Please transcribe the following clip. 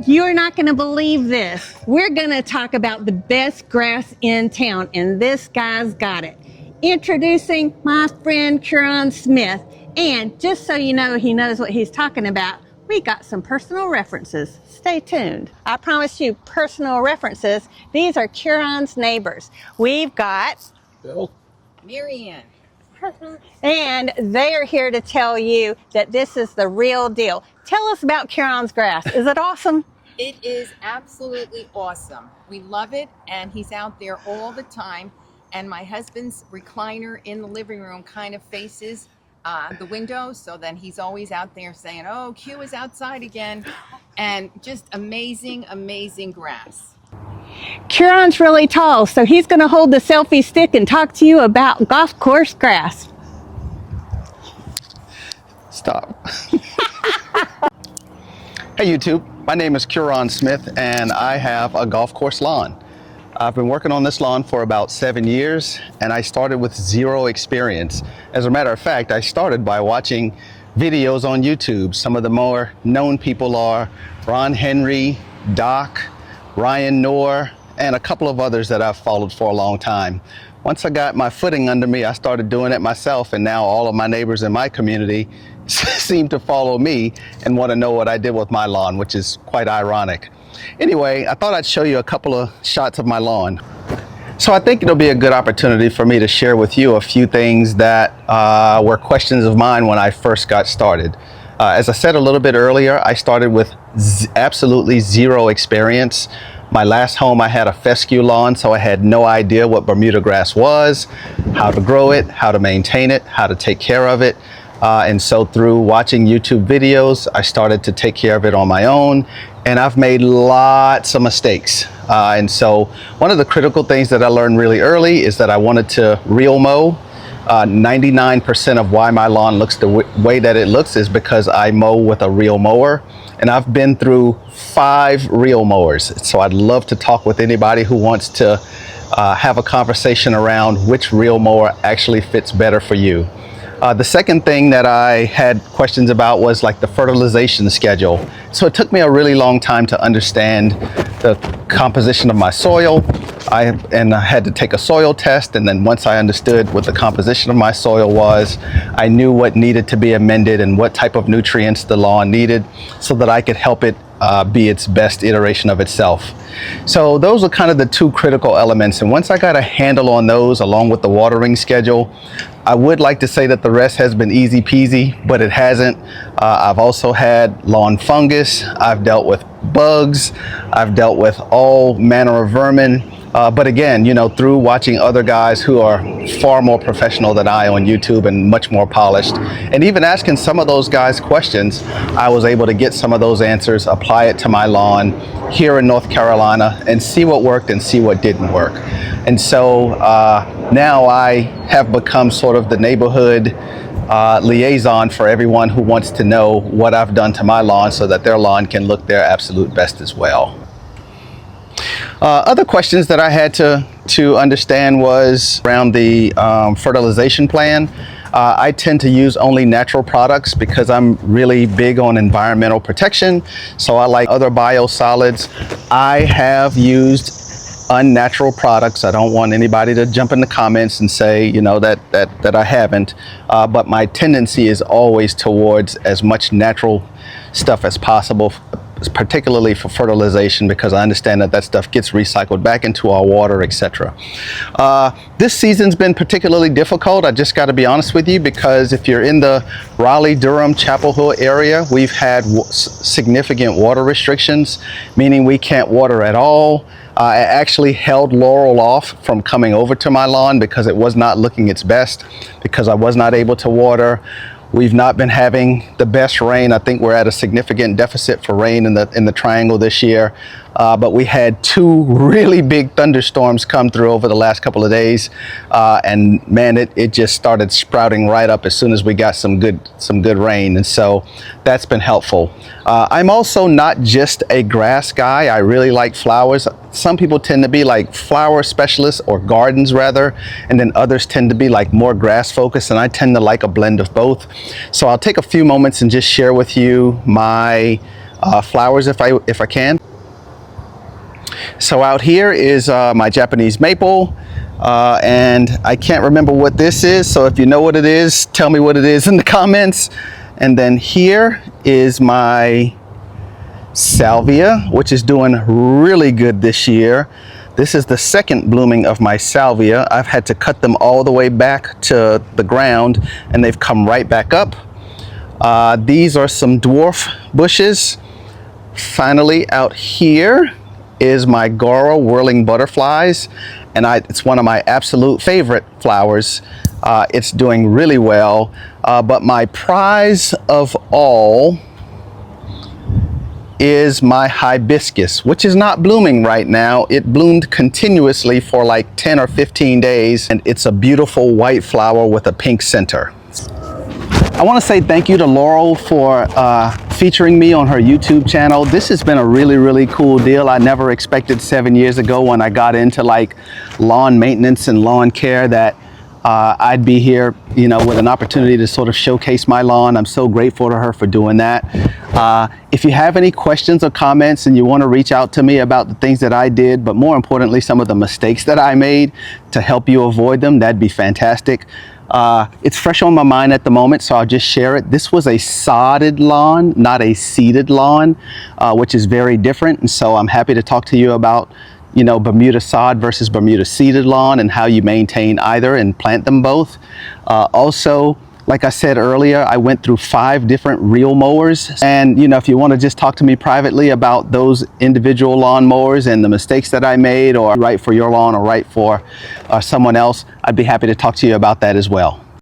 You're not going to believe this. We're going to talk about the best grass in town, and this guy's got it. Introducing my friend Queron Smith. And just so you know he knows what he's talking about, we got some personal references. Stay tuned. I promise you personal references. These are Queron's neighbors. We've got Bill, Marianne. and they are here to tell you that this is the real deal. Tell us about Queron's grass. Is it awesome? It is absolutely awesome. We love it, and he's out there all the time. And my husband's recliner in the living room kind of faces the window, so then he's always out there saying, "Oh, Q is outside again," and just amazing, amazing grass. Queron's really tall, so he's going to hold the selfie stick and talk to you about golf course grass. stop. Hey YouTube, my name is Queron Smith and I have a golf course lawn. I've been working on this lawn for about 7 years and I started with zero experience. As a matter of fact, I started by watching videos on YouTube. Some of the more known people are Ron Henry, Doc, Ryan Knorr, and a couple of others that I've followed for a long time. Once I got my footing under me, I started doing it myself, and now all of my neighbors in my community seem to follow me and want to know what I did with my lawn, which is quite ironic. Anyway, I thought I'd show you a couple of shots of my lawn. So I think it'll be a good opportunity for me to share with you a few things that were questions of mine when I first got started. As I said a little bit earlier, I started with absolutely zero experience. My last home, I had a fescue lawn, so I had no idea what Bermuda grass was, how to grow it, how to maintain it, how to take care of it. And so through watching YouTube videos, I started to take care of it on my own, and I've made lots of mistakes. And so one of the critical things that I learned really early is that I wanted to reel mow. 99% of why my lawn looks the way that it looks is because I mow with a reel mower. And I've been through 5 reel mowers. So I'd love to talk with anybody who wants to have a conversation around which reel mower actually fits better for you. The second thing that I had questions about was like the fertilization schedule. So it took me a really long time to understand the composition of my soil. I had to take a soil test, and then once I understood what the composition of my soil was, I knew what needed to be amended and what type of nutrients the lawn needed so that I could help it be its best iteration of itself. So those are kind of the 2 critical elements, and once I got a handle on those along with the watering schedule, I would like to say that the rest has been easy peasy, but it hasn't. I've also had lawn fungus, I've dealt with bugs, I've dealt with all manner of vermin. But again, you know, through watching other guys who are far more professional than I on YouTube and much more polished, and even asking some of those guys questions, I was able to get some of those answers, apply it to my lawn here in North Carolina, and see what worked and see what didn't work. And so now I have become sort of the neighborhood liaison for everyone who wants to know what I've done to my lawn so that their lawn can look their absolute best as well. Other questions that I had to understand was around the fertilization plan. I tend to use only natural products because I'm really big on environmental protection. So I like other biosolids. I have used unnatural products. I don't want anybody to jump in the comments and say, you know, that I haven't. But my tendency is always towards as much natural stuff as possible, particularly for fertilization, because I understand that stuff gets recycled back into our water, etc. This season's been particularly difficult, I just got to be honest with you, because if you're in the Raleigh, Durham, Chapel Hill area, we've had significant water restrictions, meaning we can't water at all. I actually held Laurel off from coming over to my lawn because it was not looking its best, because I was not able to water. We've not been having the best rain. I think we're at a significant deficit for rain in the triangle this year. But we had 2 really big thunderstorms come through over the last couple of days. And man, it just started sprouting right up as soon as we got some good rain. And so that's been helpful. I'm also not just a grass guy. I really like flowers. Some people tend to be like flower specialists, or gardens rather, and then others tend to be like more grass focused, and I tend to like a blend of both. So I'll take a few moments and just share with you my flowers if I can. So out here is my Japanese maple, and I can't remember what this is, so if you know what it is, tell me what it is in the comments. And then here is my salvia, which is doing really good this year. This is the second blooming of my salvia. I've had to cut them all the way back to the ground, and they've come right back up. These are some dwarf bushes. Finally, out here is my Gora whirling butterflies, and it's one of my absolute favorite flowers. It's doing really well, but my prize of all is my hibiscus, which is not blooming right now. It bloomed continuously for like 10 or 15 days, and it's a beautiful white flower with a pink center. I want to say thank you to Laurel for featuring me on her YouTube channel. This has been a really cool deal. I never expected 7 years ago when I got into like lawn maintenance and lawn care that I'd be here, you know, with an opportunity to sort of showcase my lawn. I'm so grateful to her for doing that. If you have any questions or comments and you want to reach out to me about the things that I did, but more importantly, some of the mistakes that I made to help you avoid them, that'd be fantastic. It's fresh on my mind at the moment, so I'll just share it. This was a sodded lawn, not a seeded lawn, which is very different. And so I'm happy to talk to you about, you know, Bermuda sod versus Bermuda seeded lawn and how you maintain either and plant them both. Also, like I said earlier, I went through 5 different reel mowers. And, you know, if you want to just talk to me privately about those individual lawn mowers and the mistakes that I made, or right for your lawn or right for someone else, I'd be happy to talk to you about that as well.